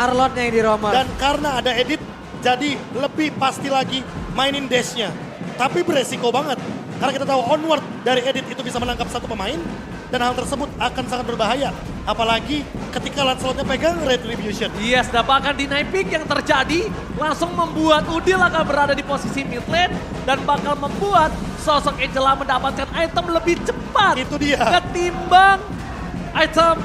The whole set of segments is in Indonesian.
Arlotnya yang di Romer. Dan karena ada edit, jadi lebih pasti lagi mainin dashnya. Tapi beresiko banget. Karena kita tahu onward dari edit itu bisa menangkap satu pemain. Dan hal tersebut akan sangat berbahaya. Apalagi ketika Lancelotnya pegang Retribution. Yes, dan bahkan deny pick yang terjadi langsung membuat Udil akan berada di posisi mid lane dan bakal membuat sosok Angela mendapatkan item lebih cepat. Itu dia. Ketimbang item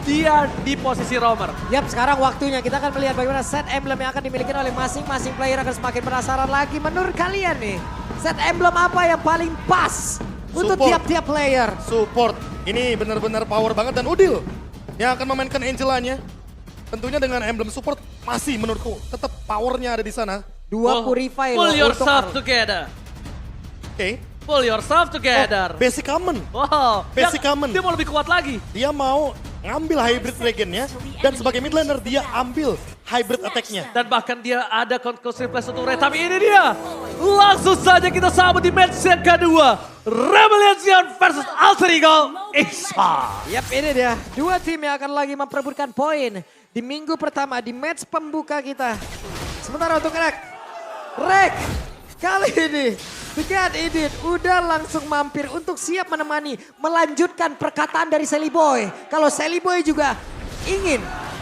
dia di posisi roamer. Yap, sekarang waktunya kita akan melihat bagaimana set emblem yang akan dimiliki oleh masing-masing player akan semakin penasaran lagi. Menurut kalian nih, set emblem apa yang paling pas untuk tiap-tiap player? Support. Ini benar-benar power banget dan Udil yang akan memainkan Angelanya. Tentunya dengan emblem support masih menurutku tetap powernya ada di sana. Dua purify Pull loh untuk yourself Arlot. together. Oke. Pull yourself together. Basic common. Wow. Basic common. Dia mau lebih kuat lagi. Dia mau ngambil hybrid dragonnya dan sebagai mid laner dia ambil hybrid attack-nya. Dan bahkan dia ada conclusive replace untuk Red. Tapi ini dia. Langsung saja kita sambut di match yang kedua. Rebellion versus Alter Ego Isa. Yap, ini dia. Dua tim yang akan lagi memperebutkan poin di minggu pertama di match pembuka kita. Sementara untuk Rek kali ini Begat Edit udah langsung mampir untuk siap menemani melanjutkan perkataan dari Sally Boy. Kalau Sally Boy juga ingin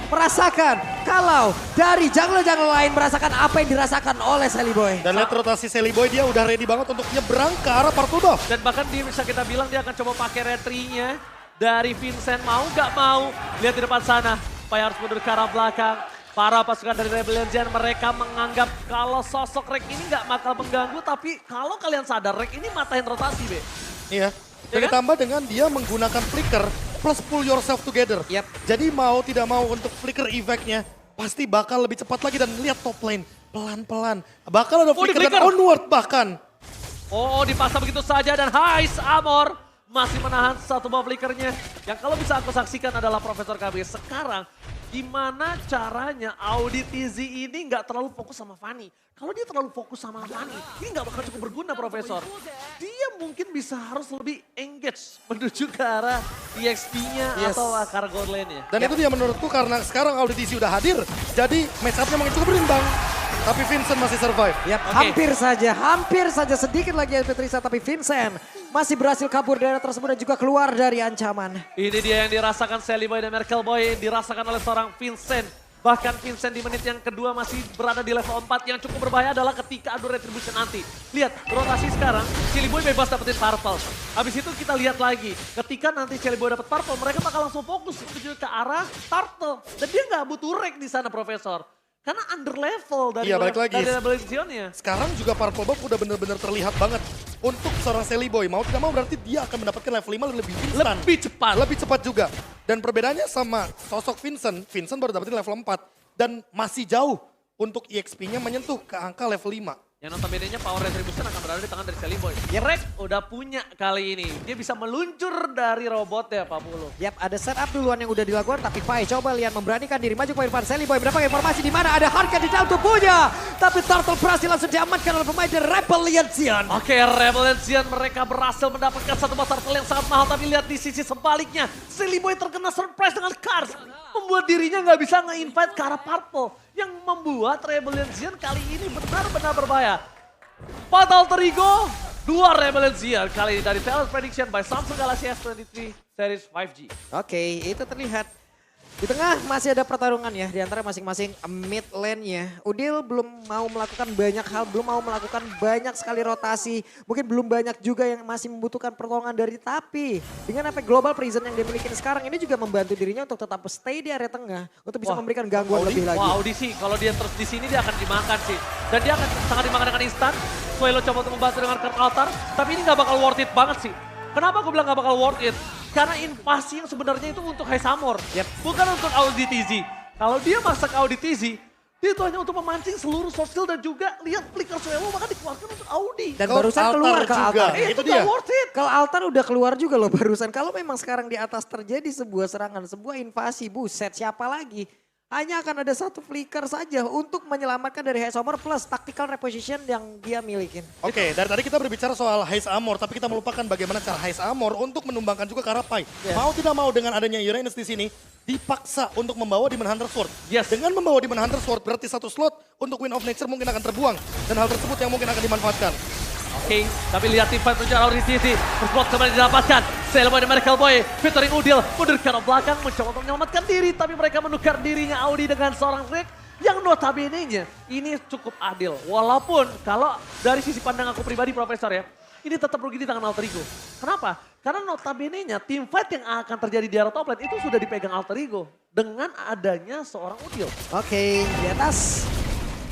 merasakan kalau dari jungle-jungle lain merasakan apa yang dirasakan oleh Sally Boy. Dan lihat rotasi Sally Boy, dia udah ready banget untuk nyebrang ke arah Partudo. Dan bahkan dia bisa kita bilang dia akan coba pakai retrinya dari Vincent. Mau nggak mau, lihat di depan sana. Supaya harus mundur ke arah belakang. Para pasukan dari Rebellion mereka menganggap kalau sosok Rek ini nggak bakal mengganggu. Tapi kalau kalian sadar Rek ini matahin rotasi, Be. Iya. Dan Ya kan? ditambah dengan dia menggunakan flicker plus pull yourself together. Yap. Jadi mau tidak mau untuk flicker effect-nya pasti bakal lebih cepat lagi dan lihat top lane pelan-pelan. Bakal ada flicker dan di-flicker. onward bahkan. Oh, dipaksa begitu saja dan Hais Amor masih menahan satu buah flickernya. Yang kalau bisa aku saksikan adalah Profesor KB sekarang. Gimana caranya Audit Easy ini nggak terlalu fokus sama Fanny. Kalau dia terlalu fokus sama Fanny, ini nggak bakal cukup berguna Profesor. Dia mungkin bisa harus lebih engage menuju ke arah EXP-nya atau ke arah gold lane-nya. Dan itu dia menurutku karena sekarang Auditisi udah hadir. Jadi match up-nya makin cukup berimbang. Tapi Vincent masih survive. Yap, Oke. hampir saja sedikit lagi Petrisa, tapi Vincent masih berhasil kabur dari daerah tersebut dan juga keluar dari ancaman. Ini dia yang dirasakan Sally Boy dan Merkel Boy, dirasakan oleh seorang Vincent. Bahkan Vincent di menit yang kedua masih berada di level 4. Yang cukup berbahaya adalah ketika adu retribution nanti. Lihat, rotasi sekarang, Sally Boy bebas dapetin purple. Habis itu kita lihat lagi, ketika nanti Sally Boy dapet purple, mereka bakal langsung fokus menuju ke arah turtle. Dan dia nggak butuh rek di sana, Profesor. Karena under level dari balik lagi. Rebellion-nya. Sekarang juga Purple Buff udah bener-bener terlihat banget. Untuk seorang Sally Boy, mau tidak mau berarti dia akan mendapatkan level 5 lebih instan. Lebih cepat. Lebih cepat juga. Dan perbedaannya sama sosok Vincent, Vincent baru dapetin level 4. Dan masih jauh untuk EXP-nya menyentuh ke angka level 5. Yang notabene-nya power retribution akan berada di tangan dari Sally Boy. Rek udah punya kali ini. Dia bisa meluncur dari robotnya Pak Pulu. Yap, ada setup duluan yang udah dilakukan, tapi Pai coba lihat memberanikan diri maju ke depan. Sally Boy mendapatkan informasi di mana ada harga di dalam tubuhnya. Tapi Turtle berhasil langsung diamankan oleh pemain dari Rebellion. Oke, Rebellion mereka berhasil mendapatkan satu buah turtle yang sangat mahal. Tapi lihat di sisi sebaliknya, Sally Boy terkena surprise dengan Cars. Membuat dirinya nggak bisa nge-invite ke arah Purple. Yang membuat Rebellion kali ini benar-benar berbahaya. Fatal Terigo, 2 Rebellion kali ini dari Talent Prediction by Samsung Galaxy S23 Series 5G. Oke, itu terlihat. Di tengah masih ada pertarungan ya di antara masing-masing mid lane-nya. Udil belum mau melakukan banyak hal, belum mau melakukan banyak sekali rotasi. Mungkin belum banyak juga yang masih membutuhkan pertolongan dari tapi. Dengan apa Global Prison yang dimiliki sekarang ini juga membantu dirinya untuk tetap stay di area tengah. Untuk bisa memberikan gangguan lebih lagi. Wah, audisi kalau dia terus di sini dia akan dimakan sih. Dan dia akan sangat dimakan dengan instan. Swelo coba untuk membantu dengan Kurt Altar. Tapi ini gak bakal worth it banget sih. Kenapa aku bilang gak bakal worth it? Karena invasi yang sebenarnya itu untuk High Samor. Bukan untuk Audit Easy. Kalau dia masak Audit Easy, dia itu hanya untuk memancing seluruh sosial dan juga lihat flicker Swelo maka dikeluarkan untuk Audi. Dan barusan keluar ke altar. Itu dia. Worth it. Kalau altar udah keluar juga loh barusan. Kalau memang sekarang di atas terjadi sebuah serangan, sebuah invasi, buset siapa lagi? hanya akan ada satu flicker saja untuk menyelamatkan dari Haze Armor plus tactical reposition yang dia milikin. Oke, dari tadi kita berbicara soal Haze Armor, tapi kita melupakan bagaimana cara Haze Armor untuk menumbangkan juga ke arah Pai. Yes. Mau tidak mau dengan adanya Uranus di sini, dipaksa untuk membawa Demon Hunter Sword. Yes. Dengan membawa Demon Hunter Sword, berarti satu slot untuk Wind of Nature mungkin akan terbuang. Dan hal tersebut yang mungkin akan dimanfaatkan. Oke, tapi lihat tim fight menuju Audi TZ. First blood kembali didapatkan. Sailboy dan Miracle Boy featuring Udil mundur ke arah belakang mencoba untuk menyelamatkan diri. Tapi mereka menukar dirinya Audi dengan seorang Rick yang notabene-nya ini cukup adil. Walaupun kalau dari sisi pandang aku pribadi Profesor ya, ini tetap rugi di tangan Alter Ego. Kenapa? Karena notabene-nya tim fight yang akan terjadi di arah top lane itu sudah dipegang Alter Ego dengan adanya seorang Udil. Oke, di atas.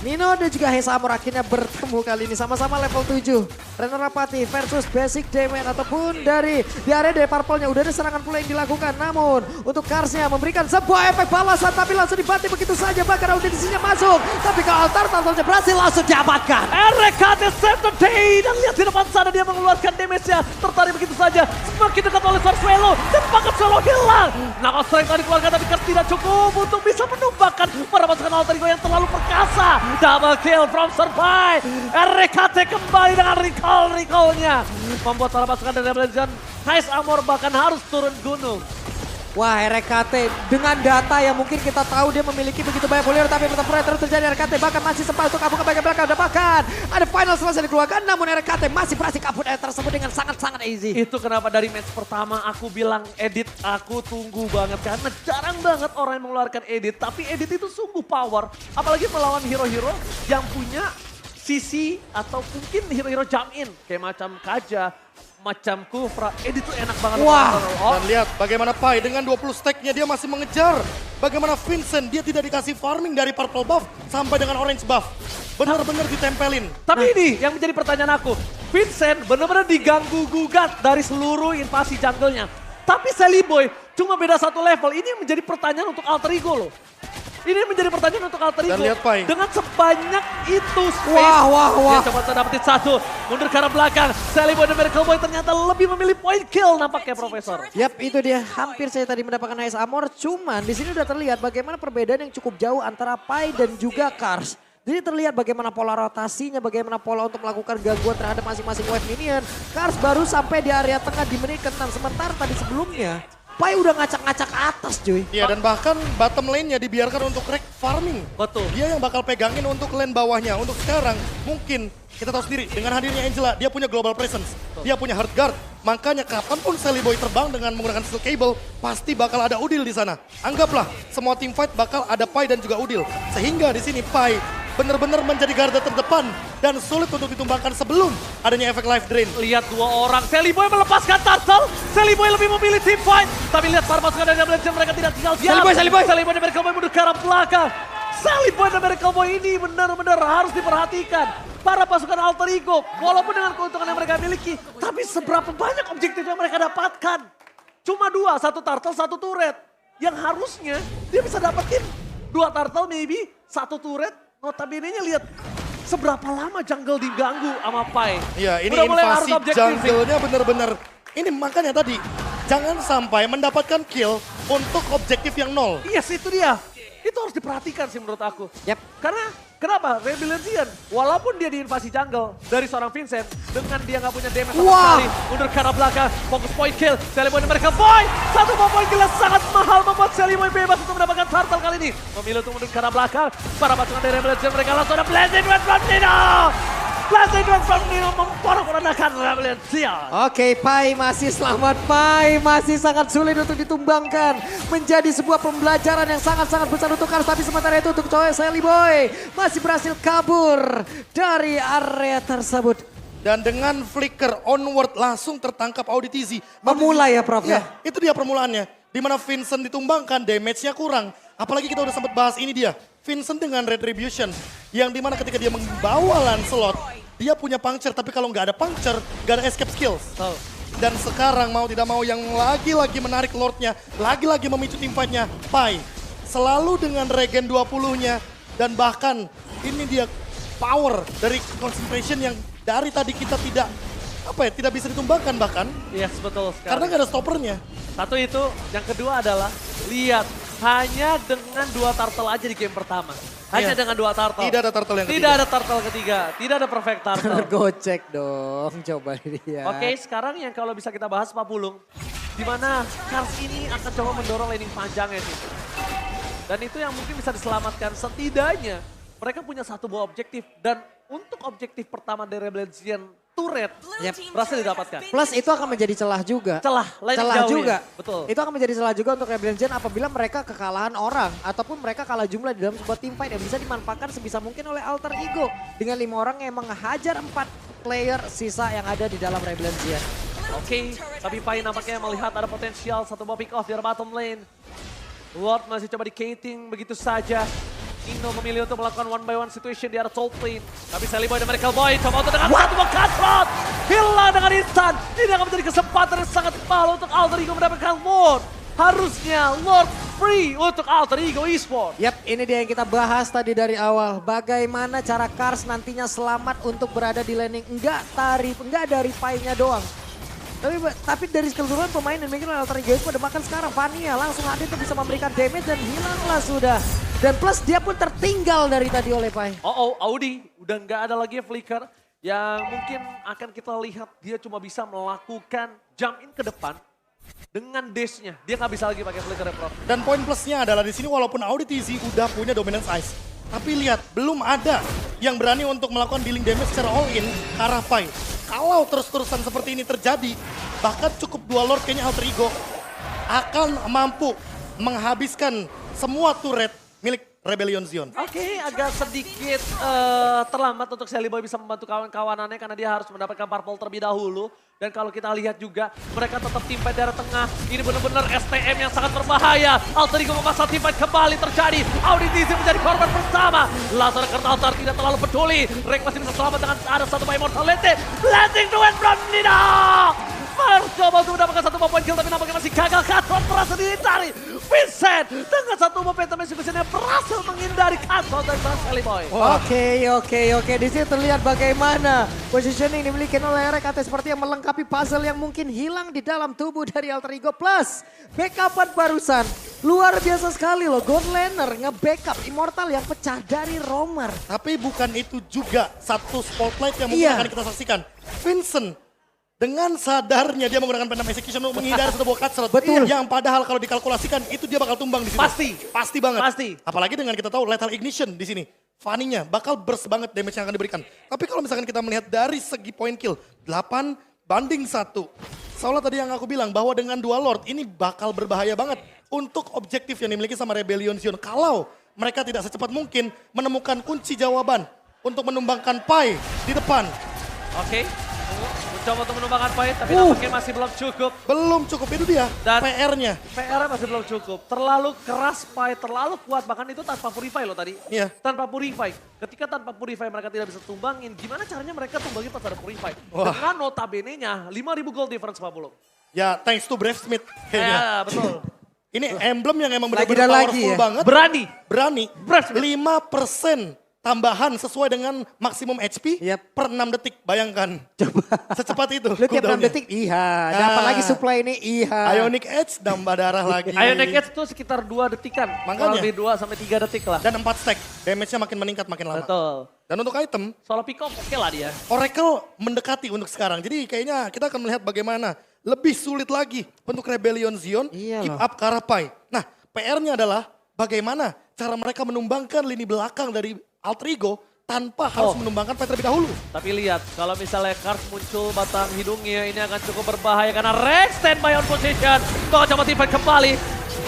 Nino dan juga Haze Armor akhirnya bertemu kali ini sama-sama level 7. Renner Rapati versus Basic Damage ataupun dari di area dari Purple-nya udah ada serangan pula yang dilakukan. Namun untuk Karsnya memberikan sebuah efek balasan tapi langsung dibanting begitu saja. Bahkan audisinya masuk. Tapi ke altar Turtle-nya berhasil langsung diamankan. RKT save the day dan lihat di depan sana dia mengeluarkan damage-nya. Tertarik begitu saja. Semakin dekat oleh Swallow dan paket Swallow hilang. Knuckle Strike tadi keluarga tapi Kars tidak cukup untuk bisa menumbangkan para pasukan Alter Ego yang terlalu perkasa. Double kill from Survive. RKT kembali dengan recall-nya. Membuat para pasukan dari Legend Haze Armor bahkan harus turun gunung. Wah, RKT dengan data yang mungkin kita tahu dia memiliki begitu banyak player tapi tetap terus terjadi. RKT bahkan masih sempat untuk kabur ke bagian belakang. Bahkan ada final selesai dikeluarkan namun RKT masih berhasil kabur tersebut dengan sangat-sangat easy. Itu kenapa dari match pertama aku bilang edit aku tunggu banget. Karena jarang banget orang yang mengeluarkan edit. Tapi edit itu sungguh power. Apalagi melawan hero-hero yang punya sisi atau mungkin hero-hero jump in. Kayak macam Kaja, macam Kufra, edit tuh enak banget. Wah. Dan lihat bagaimana Pai dengan 20 stack-nya dia masih mengejar. Bagaimana Vincent dia tidak dikasih farming dari purple buff sampai dengan orange buff. Benar-benar ditempelin. Tapi ini yang menjadi pertanyaan aku. Vincent benar-benar diganggu gugat dari seluruh invasi jungle-nya. Tapi Sally Boy cuma beda satu level. Ini yang menjadi pertanyaan untuk Alter Ego loh. Ini menjadi pertanyaan untuk Alter Ego. Dan lihat Pai. Dengan sebanyak itu space. Wah. Dia coba dapetin satu. Mundur ke arah belakang. Sally Boy dan Miracle Boy ternyata lebih memilih point kill nampaknya Profesor. Yap, itu dia. Hampir saya tadi mendapatkan Haze Armor. Cuman di sini udah terlihat bagaimana perbedaan yang cukup jauh antara Pai dan juga Kars. Jadi terlihat bagaimana pola rotasinya, bagaimana pola untuk melakukan gangguan terhadap masing-masing wave minion. Kars baru sampai di area tengah di menit ke-6. Sementara tadi sebelumnya Pai udah ngacak-ngacak atas cuy. Iya dan bahkan bottom lane-nya dibiarkan untuk Rek farming. Betul. Dia yang bakal pegangin untuk lane bawahnya. Untuk sekarang mungkin kita tahu sendiri dengan hadirnya Angela dia punya global presence. Dia punya hard guard. Makanya kapanpun Sally Boy terbang dengan menggunakan steel cable pasti bakal ada Udil di sana. Anggaplah semua team fight bakal ada Pai dan juga Udil. Sehingga di sini Pai benar-benar menjadi garda terdepan dan sulit untuk ditumbangkan sebelum adanya efek life drain. Lihat dua orang. Sally Boy melepaskan Turtle. Sally Boy lebih memilih team fight. Tapi lihat para pasukan dari Legend mereka tidak tinggal diam. Sally Boy. Sally Boy dan Miracle Boy mundur ke arah belakang. Sally Boy dan Miracle Boy ini benar-benar harus diperhatikan. Para pasukan Alter Ego, walaupun dengan keuntungan yang mereka miliki, tapi seberapa banyak objektif yang mereka dapatkan. Cuma dua, satu turtle, satu turret. Yang harusnya dia bisa dapetin dua turtle maybe, satu turret. Notabene-nya lihat seberapa lama jungle diganggu sama Pai. Iya ini Udah mulai harus invasi objektif. jungle-nya benar-benar. Ini makanya tadi, jangan sampai mendapatkan kill untuk objektif yang nol. Yes, itu dia. Itu harus diperhatikan sih menurut aku. Yap. Karena kenapa? Rebellion walaupun dia diinvasi jungle dari seorang Vincent dengan dia nggak punya damage sama Wah. sekali. Mundur ke arah belakang, fokus point kill. Sally Boy dan mereka boy. Satu point kill yang sangat mahal membuat Sally Boy bebas untuk mendapatkan turtle kali ini. Memilih untuk mundur ke arah belakang. Para pasukan dari Rebellion mereka langsung ada blazing wave from Nino. Blazing wave from Nino memporak-porandakan Rebellion. Oke, Pai masih selamat. Pai masih sangat sulit untuk ditumbangkan. Menjadi sebuah pembelajaran yang sangat-sangat besar untuk Kars. Tapi sementara itu untuk cowok Sally Boy masih berhasil kabur dari area tersebut. Dan dengan flicker onward langsung tertangkap Audi TZ. Memulai ya Prof ya? Ya, itu dia permulaannya. Dimana Vincent ditumbangkan, damage-nya kurang. Apalagi kita udah sempat bahas ini dia. Vincent dengan Retribution. Yang dimana ketika dia membawa Lancelot, dia punya puncture. Tapi kalau nggak ada puncture, nggak ada escape skills. Dan sekarang mau tidak mau yang lagi-lagi menarik Lordnya, lagi-lagi memicu tim fight-nya, Pai. Selalu dengan regen 20-nya. Dan bahkan ini dia power dari concentration yang dari tadi kita tidak bisa ditumbangkan bahkan. Yes, betul sekali. Karena nggak ada stoppernya. Satu itu, yang kedua adalah lihat hanya dengan 2 turtle aja di game pertama. Hanya Iya. dengan 2 turtle. Tidak ada turtle yang Tidak ketiga. ada turtle ketiga, tidak ada perfect turtle. Tergocek dong, coba lihat. Oke, sekarang yang kalau bisa kita bahas Pak Pulung, di mana Kars ini akan coba mendorong laning panjangnya nih. Dan itu yang mungkin bisa diselamatkan setidaknya. Mereka punya satu buah objektif dan untuk objektif pertama dari Rebellion turret berhasil didapatkan. Plus itu akan menjadi celah juga. Celah, laning Celah jauhnya. juga. Betul. Itu akan menjadi celah juga untuk Rebellion Gen apabila mereka kekalahan orang. Ataupun mereka kalah jumlah di dalam sebuah team fight yang bisa dimanfaatkan sebisa mungkin oleh Alter Ego. Dengan 5 orang yang menghajar 4 player sisa yang ada di dalam Rebellion Gen. Oke, tapi Pai nampaknya melihat ada potensial satu buah pick off di bottom lane. Lord masih coba di-cating begitu saja. Ino memilih untuk melakukan 1-by-1 situation di arah top lane. Tapi Sally Boy dan Miracle Boy coba untuk dengan satu buah cutthroat. Hilang dengan instan. Ini akan menjadi kesempatan yang sangat mahal untuk Alter Ego mendapatkan Lord. Harusnya Lord free untuk Alter Ego Esports. Yap, ini dia yang kita bahas tadi dari awal. Bagaimana cara Kars nantinya selamat untuk berada di laning. Enggak dari Pai-nya doang. Tapi dari keseluruhan pemain dan mungkin Alter Ego itu pada makan sekarang. Vania langsung hadir tuh bisa memberikan damage dan hilanglah sudah. Dan plus dia pun tertinggal dari tadi oleh Pai. Audi udah nggak ada lagi flicker yang mungkin akan kita lihat dia cuma bisa melakukan jump in ke depan dengan dash-nya. Dia nggak bisa lagi pakai flicker ya, Prof. Dan poin plusnya adalah di sini walaupun Audi TZ udah punya dominance ice. Tapi lihat, belum ada yang berani untuk melakukan dealing damage secara all in ke arah Pai. Kalau terus-terusan seperti ini terjadi, bahkan cukup 2 Lord kayaknya Alter Ego akan mampu menghabiskan semua turret milik Rebellion Zion. Oke, agak sedikit terlambat untuk Sally Boy bisa membantu kawan-kawanannya karena dia harus mendapatkan purple terlebih dahulu. Dan kalau kita lihat juga, mereka tetap tim fight dari tengah. Ini benar-benar STM yang sangat berbahaya. Alter Ego memasang tim fight kembali terjadi. Audi TZ menjadi korban pertama. Lazar karena Alter tidak terlalu peduli. Rek masih bisa selamat dengan ada satu by Immortality. Landing to win from Nina. Coba untuk mendapatkan satu poin kill tapi nampaknya masih gagal. Cutthroat berhasil dihindari. Vincent dengan satu momentum yang berhasil menghindari Cutthroat dari Sally Boy. Oke. Di sini terlihat bagaimana positioning dimiliki oleh RKT seperti yang melengkapi puzzle yang mungkin hilang di dalam tubuh dari Alter Ego. Plus backupan barusan. Luar biasa sekali loh. God Laner nge-backup Immortal yang pecah dari Romer. Tapi bukan itu juga satu spotlight yang mungkin akan kita saksikan. Vincent dengan sadarnya dia menggunakan Venom Execution untuk menghindari satu buah cutthroat. Betul. Yang padahal kalau dikalkulasikan itu dia bakal tumbang di situ. Pasti banget. Pasti. Apalagi dengan kita tahu Lethal Ignition di sini. Fanny-nya bakal burst banget damage yang akan diberikan. Tapi kalau misalkan kita melihat dari segi point kill, 8-1. Soalnya tadi yang aku bilang bahwa dengan 2 Lord ini bakal berbahaya banget untuk objektif yang dimiliki sama Rebellion Zion. Kalau mereka tidak secepat mungkin menemukan kunci jawaban untuk menumbangkan Pai di depan. Oke. Mencoba untuk menumbangkan poin tapi nampaknya masih belum cukup. Belum cukup, itu dia Dan PR-nya. PR-nya masih belum cukup. Terlalu keras Pai, terlalu kuat. Bahkan itu tanpa Purify loh tadi. Iya. Tanpa Purify. Ketika tanpa Purify mereka tidak bisa tumbangin. Gimana caranya mereka tumbangin pas ada Purify? Wah. Dengan notabene-nya 5.000 gold difference Pak Bulung. Ya thanks to Brave Smith kayaknya. Ya betul. Ini emblem yang emang Lagi benar-benar dan powerful lagi ya. banget. Berani. Brave Smith. 5% tambahan sesuai dengan maksimum HP per 6 detik. Bayangkan. Coba. Secepat itu. Lu tiap 6 cooldownnya. detik, dapat lagi supply ini, Ionic Edge, nambah darah lagi. Ionic Edge itu sekitar 2 detikan. Makanya. Kurang lebih 2 sampai 3 detik lah. Dan 4 stack. Damage-nya makin meningkat makin lama. Betul. Dan untuk item, Soal pick up oke lah dia. Oracle mendekati untuk sekarang. Jadi kayaknya kita akan melihat bagaimana lebih sulit lagi untuk Rebellion Zion keep up Karapai. Nah, PR-nya adalah bagaimana cara mereka menumbangkan lini belakang dari Alter Ego tanpa harus menumbangkan Pai terlebih dahulu. Tapi lihat, kalau misalnya Kars muncul batang hidungnya, ini akan cukup berbahaya karena Rex standby on position. Untuk coba tim fight kembali.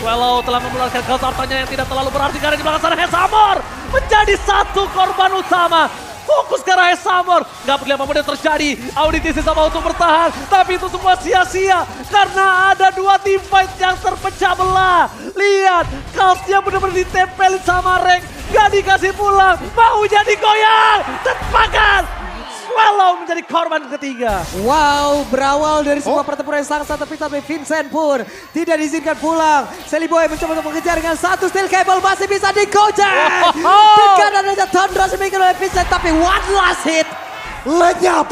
Swallow telah mengeluarkan counter-nya yang tidak terlalu berarti karena di belakang sana Hesamor menjadi satu korban utama. Fokus ke arah Hesamor. Gak peduli apapun yang terjadi. Audi TZ sama untuk bertahan. Tapi itu semua sia-sia. Karena ada 2 team fight yang terpecah belah. Lihat, Kalsnya benar-benar ditempelin sama Rex. Gak dikasih pulang. Mau jadi goyang. Tepakan. Swallow menjadi korban ketiga. Wow, berawal dari sebuah pertempuran yang sangat tapi Vincent pun tidak diizinkan pulang. Sally Boy mencoba untuk mengejar dengan satu steel cable masih bisa digojek. Dekat adanya Thundra dimiliki oleh Vincent tapi one last hit lenyap.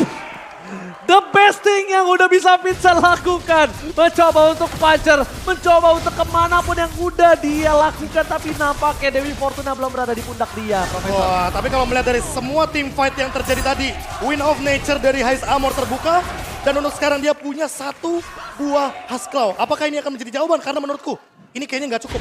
The best thing yang udah bisa Vincent lakukan. Mencoba untuk puncher, mencoba untuk kemanapun yang udah dia lakukan. Tapi nampaknya Dewi Fortuna belum berada di pundak dia, Profesor. Wah, tapi kalau melihat dari semua team fight yang terjadi tadi, Win of Nature dari Hais Amor terbuka. Dan untuk sekarang dia punya satu buah Husklaw. Apakah ini akan menjadi jawaban? Karena menurutku ini kayaknya nggak cukup.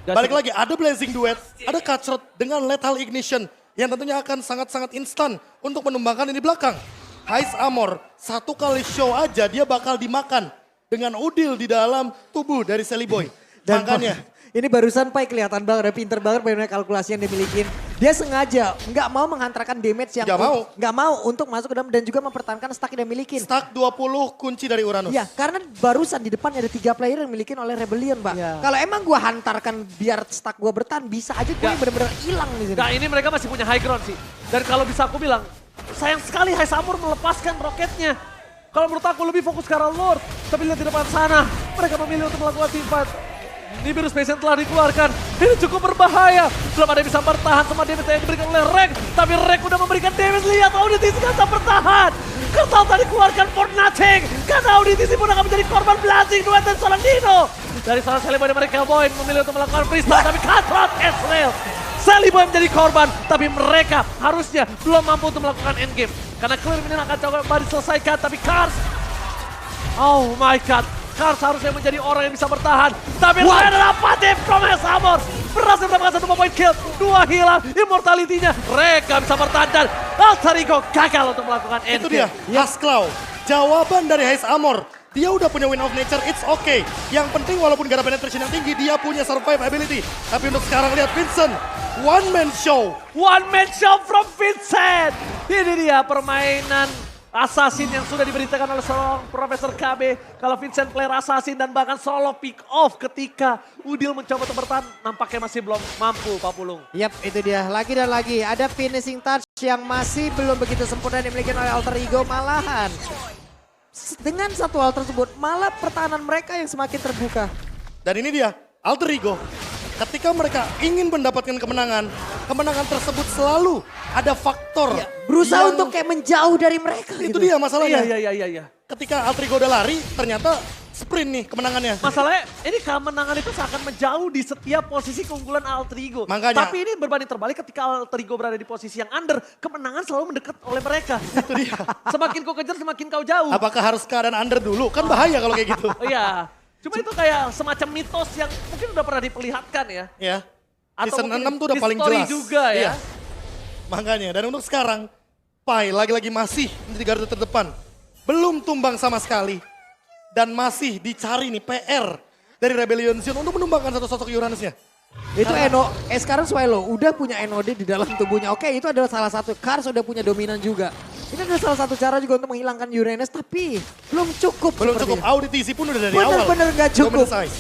Balik lagi, ada Blazing Duet, ada Cutthroat dengan Lethal Ignition. Yang tentunya akan sangat-sangat instan untuk menumbangkan ini di belakang. Hais Amor, satu kali show aja dia bakal dimakan dengan udil di dalam tubuh dari Sally Boy. Dan Makanya, ini barusan Pai kelihatan banget, pinter banget bagaimana kalkulasi yang dimiliki. Dia sengaja nggak mau menghantarkan damage yang nggak mau untuk masuk ke dalam dan juga mempertahankan stack yang dia miliki. stack 20 kunci dari Uranus. Iya, karena barusan di depan ada 3 player yang dimiliki oleh Rebellion, Pak. Iya. Kalau emang gua hantarkan biar stack gua bertahan, bisa aja gue bener-bener hilang di sini. Nah ini mereka masih punya high ground sih. Dan kalau bisa aku bilang, sayang sekali Hais Amor melepaskan roketnya. Kalau menurut aku lebih fokus ke arah Lord. Tapi lihat di depan sana, mereka memilih untuk melakukan team fight. Nibiru Space yang telah dikeluarkan, ini cukup berbahaya. Belum ada yang bisa bertahan sama damage yang diberikan oleh Rek. Tapi Rek udah memberikan damage, lihat Auditisi nggak bisa bertahan. Kersal tadi keluarkan for nothing. Karena Auditisi pun akan menjadi korban Blazing Duet dan seorang Dino. Dari seorang Sally Boy dan mereka Boy memilih untuk melakukan freestyle, tapi Cutthroat as well. Sally Boy menjadi korban, tapi mereka harusnya belum mampu untuk melakukan endgame. Karena clear ini akan coba diselesaikan, tapi Kars, oh my god. Kars harusnya menjadi orang yang bisa bertahan. Tapi lain adalah Fatih from Hais Amor. Berhasil mendapatkan 1 point kill. 2 hilang immortality-nya. Mereka bisa bertahan dan Alter Ego gagal untuk melakukan Itu endgame. dia, Husklaw. Jawaban dari Hais Amor. Dia udah punya Win of Nature, it's okay. Yang penting walaupun gak ada penetration yang tinggi, dia punya survive ability. Tapi untuk sekarang lihat Vincent, one man show. One man show from Vincent. Ini dia permainan assassin yang sudah diberitakan oleh seorang Profesor KB. Kalau Vincent player assassin dan bahkan solo pick off ketika Udil mencoba untuk bertahan. Nampaknya masih belum mampu Pak Pulung. Yap, itu dia. Lagi dan lagi ada finishing touch yang masih belum begitu sempurna dimiliki oleh Alter Ego. Malahan dengan satu hal tersebut malah pertahanan mereka yang semakin terbuka. Dan ini dia, Alter Ego. Ketika mereka ingin mendapatkan kemenangan, kemenangan tersebut selalu ada faktor. Ya, berusaha yang- untuk kayak menjauh dari mereka. Itu gitu. dia masalahnya. Iya. Ketika Alter Ego udah lari, ternyata sprint nih kemenangannya. Masalahnya ini kemenangan itu seakan menjauh di setiap posisi keunggulan Alter Ego. Makanya. Tapi ini berbanding terbalik ketika Alter Ego berada di posisi yang under, kemenangan selalu mendekat oleh mereka. Itu dia. Semakin kau kejar semakin kau jauh. Apakah harus keadaan under dulu? Kan bahaya kalau kayak gitu. Iya. Cuma itu kayak semacam mitos yang mungkin udah pernah diperlihatkan ya. Ya. Atau Season mungkin 6 tuh udah paling history jelas. juga ya. Iya. Makanya, dan untuk sekarang, Pai lagi-lagi masih menjadi garda terdepan. Belum tumbang sama sekali. Dan masih dicari nih PR dari Rebellion Zion untuk menumbangkan satu sosok Uranusnya. Itu sekarang Swallow udah punya NOD di dalam tubuhnya. Oke, itu adalah salah satu. Kars udah punya dominan juga. Ini adalah salah satu cara juga untuk menghilangkan Uranus, tapi belum cukup. Belum cukup, sepertinya. Auditisi pun udah dari awal. Bener-bener gak cukup. Dominant size.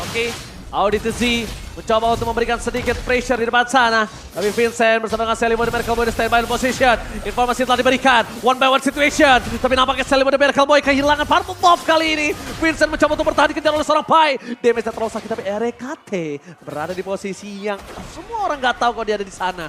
Oke. Auditisi mencoba untuk memberikan sedikit pressure di depan sana. Tapi Vincent bersama dengan Sally Boy dan Miracle Boy di standby position. Informasi telah diberikan. One by one situation. Tapi nampaknya Sally Boy dan Miracle Boy kehilangan Purple Buff kali ini. Vincent mencoba untuk bertahan dikejar oleh seorang Pai. Damage-nya terlalu sakit tapi RKT berada di posisi yang semua orang nggak tahu kalau dia ada di sana.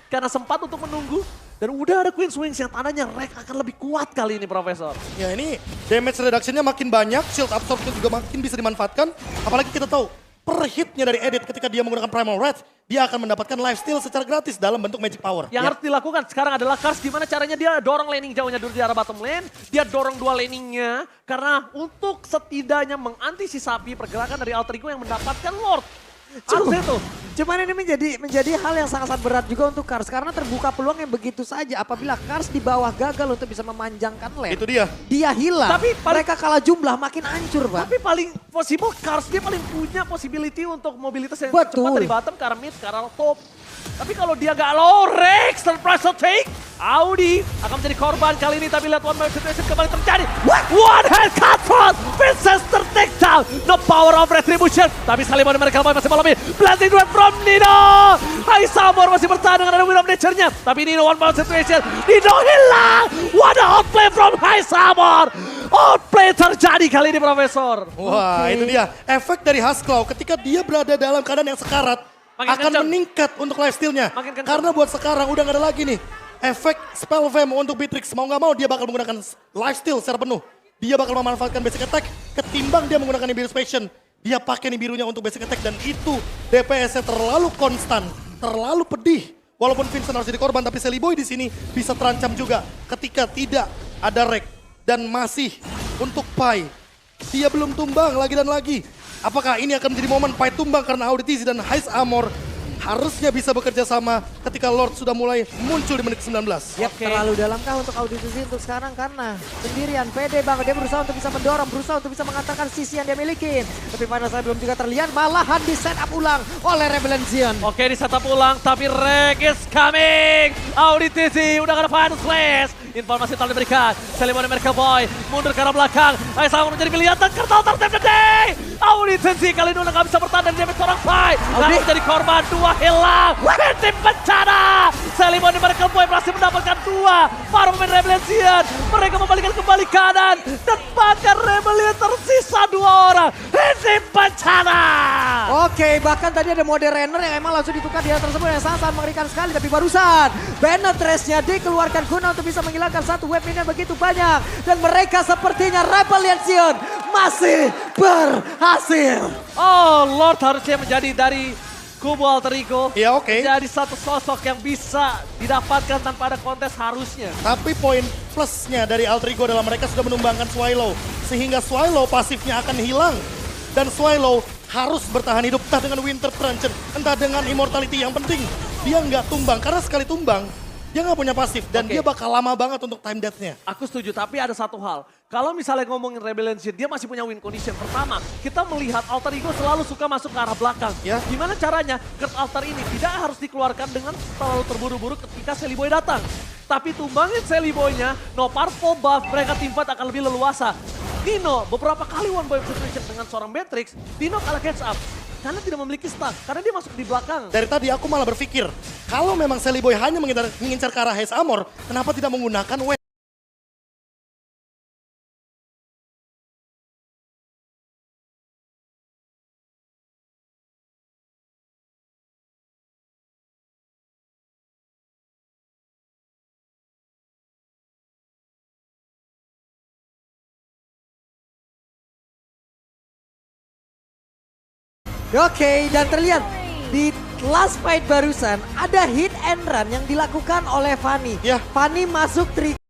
Karena sempat untuk menunggu. Dan udah ada Queen's Wings yang tandanya Rek akan lebih kuat kali ini Profesor. Ya ini damage reduction-nya makin banyak, shield absorption juga makin bisa dimanfaatkan. Apalagi kita tahu, per hitnya dari Edit ketika dia menggunakan Primal Red, dia akan mendapatkan lifesteal secara gratis dalam bentuk Magic Power. Yang harus dilakukan sekarang adalah Kars gimana caranya dia dorong laning jauhnya dulu di arah bottom lane. Dia dorong 2 laningnya karena untuk setidaknya mengantisipasi pergerakan dari Alter Ego yang mendapatkan Lord. Harusnya tuh. Cuman ini menjadi hal yang sangat-sangat berat juga untuk Kars karena terbuka peluang yang begitu saja apabila Kars di bawah gagal untuk bisa memanjangkan lane. Itu dia. Dia hilang. Tapi mereka kalah jumlah makin hancur, Pak. Tapi paling possible Kars dia paling punya possibility untuk mobilitas yang Betul. cepat dari bottom ke arah mid, ke arah top. Tapi kalau dia gak low, Rex surprise take. Audi akan menjadi korban kali ini. Tapi lihat one man situation kembali terjadi. One hand Cutthroat. Vincent take down. The power of retribution. Tapi Sally Boy dan mereka masih malam ini. Blazing Duet from Nino. Hais Amor masih bertahan dengan ada Win of Nature-nya. Tapi Nino one man situation. Nino hilang. What a outplay from Hais Amor. Outplay terjadi kali ini Profesor. Wah itu dia. Efek dari Husklaw ketika dia berada dalam keadaan yang sekarat. Makin Akan kencang. meningkat untuk lifesteal-nya. Makin kencang. Karena buat sekarang udah gak ada lagi nih. efek spell fame untuk Beatrix. Mau nggak mau dia bakal menggunakan lifesteal secara penuh. Dia bakal memanfaatkan basic attack ketimbang dia menggunakan Nibiru's Passion. Dia pakai Nibirunya untuk basic attack dan itu DPS-nya terlalu konstan, terlalu pedih. Walaupun Vincent harus jadi korban, tapi Celiboy di sini bisa terancam juga ketika tidak ada Rek. Dan masih untuk Pai, dia belum tumbang lagi dan lagi. Apakah ini akan menjadi momen Pai tumbang karena Auditizi dan Heist Armor harusnya bisa bekerja sama ketika Lord sudah mulai muncul di menit 19. Yap, terlalu dalamkah untuk Auditizi untuk sekarang karena sendirian pede banget. Dia berusaha untuk bisa mendorong, berusaha untuk bisa mengantarkan sisi yang dia miliki. Tapi pada saat belum juga terlihat, malahan di setup ulang oleh Rebellion. Oke, di setup ulang, tapi Rek is coming. Auditizi udah kena Final Slash. Informasi telah diberikan. Celiboy dan Miracle Boy mundur ke arah belakang. Heist Armor menjadi pilihan dan kertal tertembak. Auditizi kali ini udah gak bisa bertahan dan damage seorang Pai. Lalu menjadi korban, dua hilang. Tim bencana. Celiboy dan Miracle Boy berhasil mendapatkan dua. Para pemain Rebellion. Mereka membalikan kembali kanan. Dan bahkan Rebellion tersisa dua orang. Tim bencana. Oke, bahkan tadi ada mode runner yang emang langsung ditukar di hal tersebut yang sangat mengerikan sekali. Tapi barusan Bennett Trace-nya dikeluarkan guna untuk bisa menghilangkan satu web minion begitu banyak. Dan mereka sepertinya Rebellion masih berhasil. Oh, Lord harusnya menjadi dari kubu Alter Ego. Ya oke. Jadi satu sosok yang bisa didapatkan tanpa ada kontes harusnya. Tapi poin plusnya dari Alter Ego adalah mereka sudah menumbangkan Swallow. Sehingga Swallow pasifnya akan hilang. Dan Swallow harus bertahan hidup entah dengan Winter Truncheon, entah dengan Immortality. Yang penting dia nggak tumbang, karena sekali tumbang dia nggak punya pasif dan dia bakal lama banget untuk time death-nya. Aku setuju, tapi ada satu hal. Kalau misalnya ngomongin Rebellion, dia masih punya win condition. Pertama, kita melihat Alter Ego selalu suka masuk ke arah belakang. Ya. Gimana caranya? Curse Altar ini tidak harus dikeluarkan dengan terlalu terburu-buru ketika Celiboy datang. Tapi tumbangin Celiboy-nya, no powerful buff, mereka tim fight akan lebih leluasa. Dino beberapa kali one boy situation dengan seorang Beatrix, Dino kalah catch up. Karena tidak memiliki stun, karena dia masuk di belakang. Dari tadi aku malah berpikir, kalau memang Celiboy hanya mengincar ke arah Heist Armor, kenapa tidak menggunakan wave? Oke, dan terlihat di last fight barusan ada hit and run yang dilakukan oleh Fanny. Ya. Fanny masuk trik.